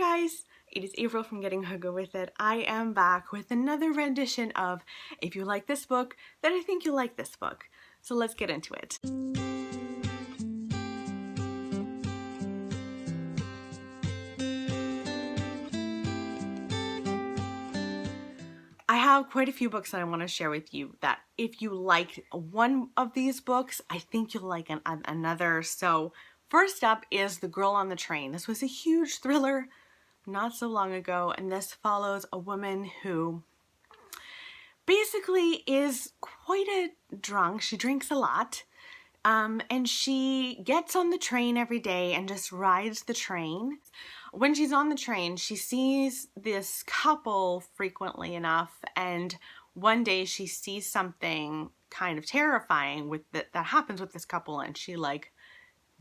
guys, it is April from Getting Hugga With It. I am back with another rendition of If You Like This Book, Then I Think You'll Like This Book. So let's get into it. I have quite a few books that I want to share with you that if you liked one of these books, I think you'll like another. So first up is The Girl on the Train. This was a huge thriller not so long ago, and this follows a woman who basically is quite a drunk. She drinks a lot, and she gets on the train every day and just rides the train. When she's on the train, she sees this couple frequently enough, and one day she sees something kind of terrifying that happens with this couple, and she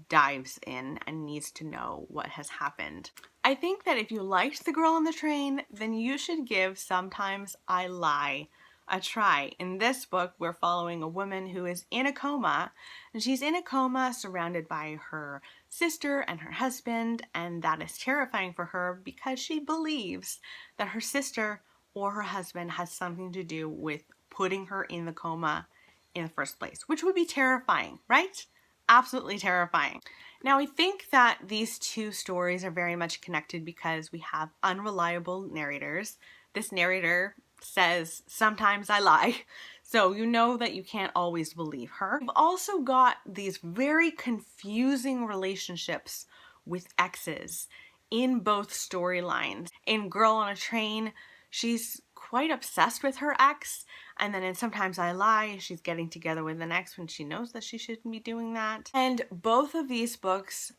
dives in and needs to know what has happened. I think that if you liked The Girl on the Train, then you should give Sometimes I Lie a try. In this book, we're following a woman who is in a coma, and she's in a coma surrounded by her sister and her husband, and that is terrifying for her because she believes that her sister or her husband has something to do with putting her in the coma in the first place, which would be terrifying, right? Absolutely terrifying. Now, I think that these two stories are very much connected because we have unreliable narrators. This narrator says, sometimes I lie, so you know that you can't always believe her. We've also got these very confusing relationships with exes in both storylines. In Girl on a Train, she's quite obsessed with her ex, and then in Sometimes I Lie, she's getting together with an ex when she knows that she shouldn't be doing that. And both of these books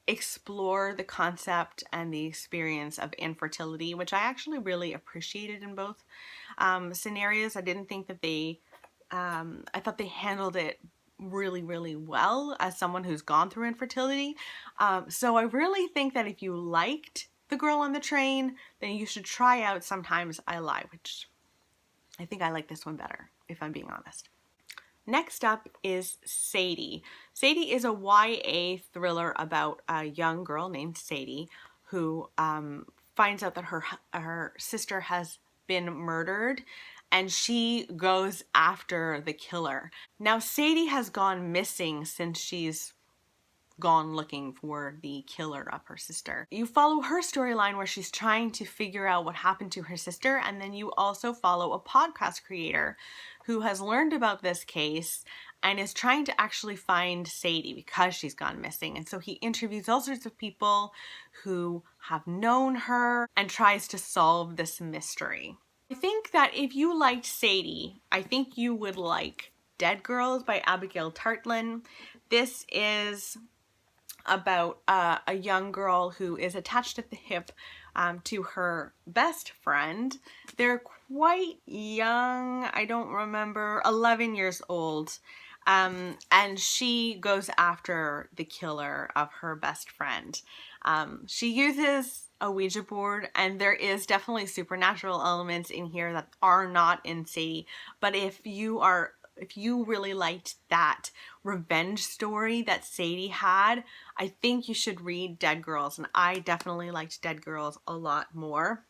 explore the concept and the experience of infertility, which I actually really appreciated in both scenarios. I didn't think that I thought they handled it really, really well as someone who's gone through infertility. So I really think that if you liked The Girl on the Train, then you should try out Sometimes I Lie, which I think I like this one better, if I'm being honest. Next up is Sadie. Sadie is a YA thriller about a young girl named Sadie who finds out that her sister has been murdered, and she goes after the killer. Now, Sadie has gone missing since she's gone looking for the killer of her sister. You follow her storyline where she's trying to figure out what happened to her sister, and then you also follow a podcast creator who has learned about this case and is trying to actually find Sadie because she's gone missing. And so he interviews all sorts of people who have known her and tries to solve this mystery. I think that if you liked Sadie, I think you would like Dead Girls by Abigail Tartlin. This is about a young girl who is attached at the hip to her best friend. They're quite young, I don't remember, 11 years old, and she goes after the killer of her best friend. She uses a Ouija board, and there is definitely supernatural elements in here that are not in Sadie, but if you really liked that revenge story that Sadie had, I think you should read Dead Girls, and I definitely liked Dead Girls a lot more.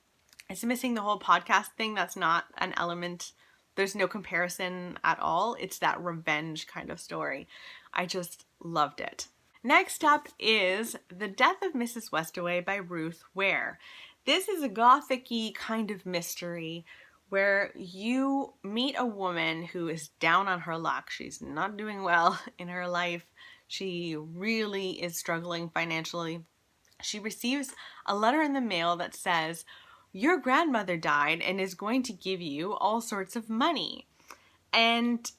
It's missing the whole podcast thing. That's not an element. There's no comparison at all. It's that revenge kind of story. I just loved it. Next up is The Death of Mrs Westaway by Ruth Ware. This is a gothic-y kind of mystery where you meet a woman who is down on her luck. She's not doing well in her life. She really is struggling financially. She receives a letter in the mail that says, your grandmother died and is going to give you all sorts of money. And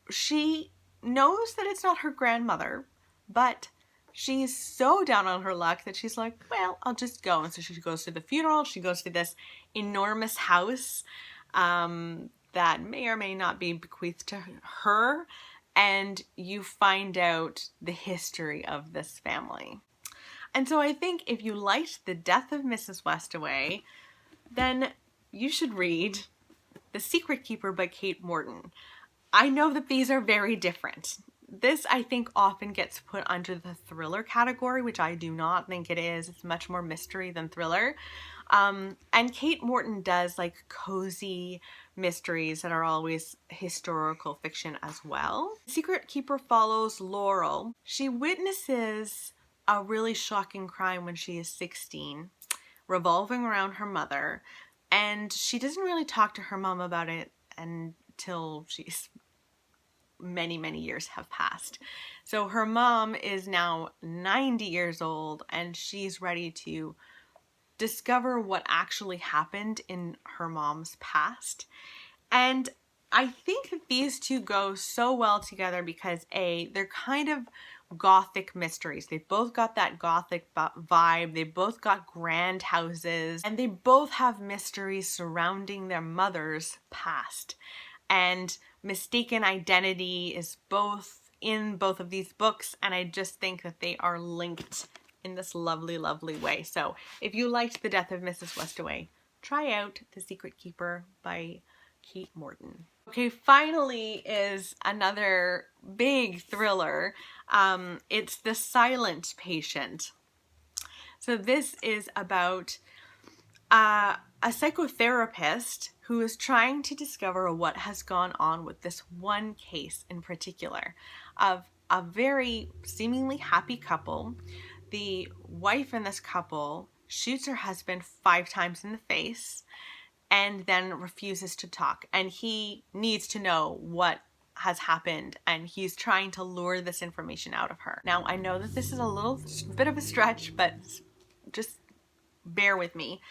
she knows that it's not her grandmother, but she's so down on her luck that she's like, well, I'll just go. And so she goes to the funeral. She goes to this enormous house that may or may not be bequeathed to her. And you find out the history of this family. And so I think if you liked The Death of Mrs Westaway, then you should read The Secret Keeper by Kate Morton. I know that these are very different. this I think often gets put under the thriller category, which I do not think it is. It's much more mystery than thriller. And Kate Morton does like cozy mysteries that are always historical fiction as well. Secret Keeper follows Laurel. She witnesses a really shocking crime when she is 16, revolving around her mother, and she doesn't really talk to her mom about it until she's many years have passed. So her mom is now 90 years old and she's ready to discover what actually happened in her mom's past. And I think that these two go so well together because they're kind of gothic mysteries. They both got that gothic vibe. They both got grand houses, and they both have mysteries surrounding their mother's past. And mistaken identity is both in both of these books, and I just think that they are linked in this lovely way. So if you liked The Death of Mrs Westaway, try out The Secret Keeper by Kate Morton. Okay, finally is another big thriller. It's The Silent Patient. So this is about a psychotherapist who is trying to discover what has gone on with this one case in particular of a very seemingly happy couple. The wife in this couple shoots her husband 5 times in the face and then refuses to talk. And he needs to know what has happened, and he's trying to lure this information out of her. Now, I know that this is a little bit of a stretch, but just bear with me.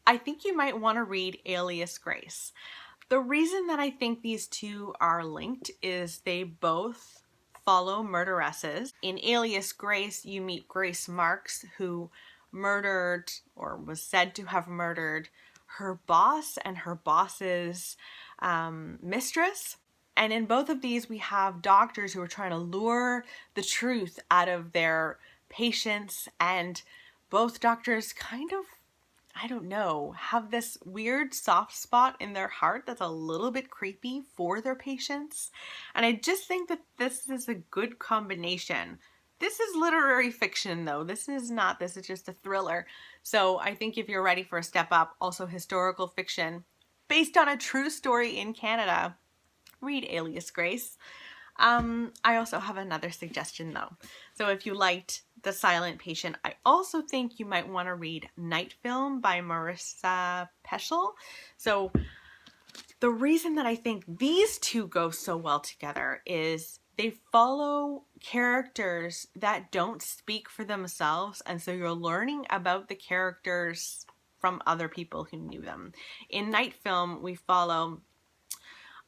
I think you might want to read Alias Grace. The reason that I think these two are linked is they both follow murderesses. In Alias Grace, you meet Grace Marks, who murdered, or was said to have murdered, her boss and her boss's mistress. And in both of these, we have doctors who are trying to lure the truth out of their patients, and both doctors kind of, I don't know, have this weird soft spot in their heart that's a little bit creepy for their patients. And I just think that this is a good combination. This is literary fiction though. This is just a thriller. So I think if you're ready for a step up, also historical fiction based on a true story in Canada, read Alias Grace. I also have another suggestion though. So if you liked The Silent Patient, I also think you might want to read Night Film by Marissa Peschel. So the reason that I think these two go so well together is they follow characters that don't speak for themselves, and so you're learning about the characters from other people who knew them. In Night Film, we follow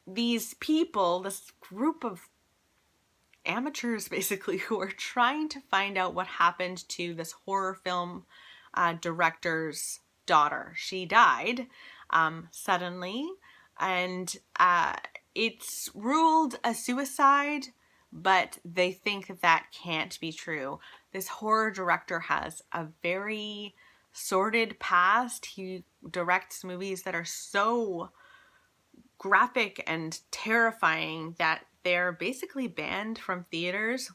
these people, this group of amateurs basically, who are trying to find out what happened to this horror film director's daughter. She died suddenly, and it's ruled a suicide, but they think that that can't be true. This horror director has a very sordid past. He directs movies that are so graphic and terrifying that they're basically banned from theaters.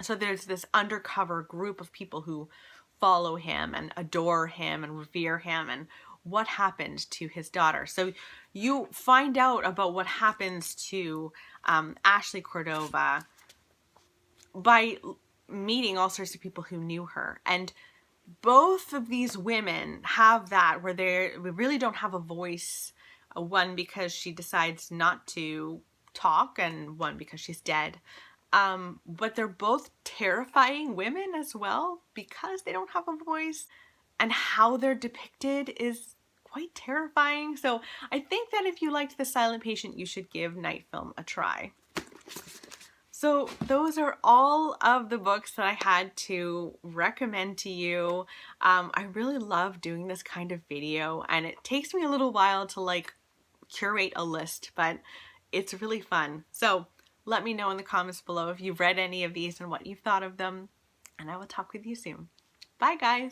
So there's this undercover group of people who follow him and adore him and revere him and what happened to his daughter. So you find out about what happens to Ashley Cordova by meeting all sorts of people who knew her. And both of these women have that where they really don't have a voice. One because she decides not to talk, and one because she's dead. But they're both terrifying women as well because they don't have a voice, and how they're depicted is quite terrifying. So I think that if you liked The Silent Patient, you should give Night Film a try. So those are all of the books that I had to recommend to you. I really love doing this kind of video, and it takes me a little while to like curate a list, but it's really fun. So let me know in the comments below if you've read any of these and what you've thought of them, and I will talk with you soon. Bye guys!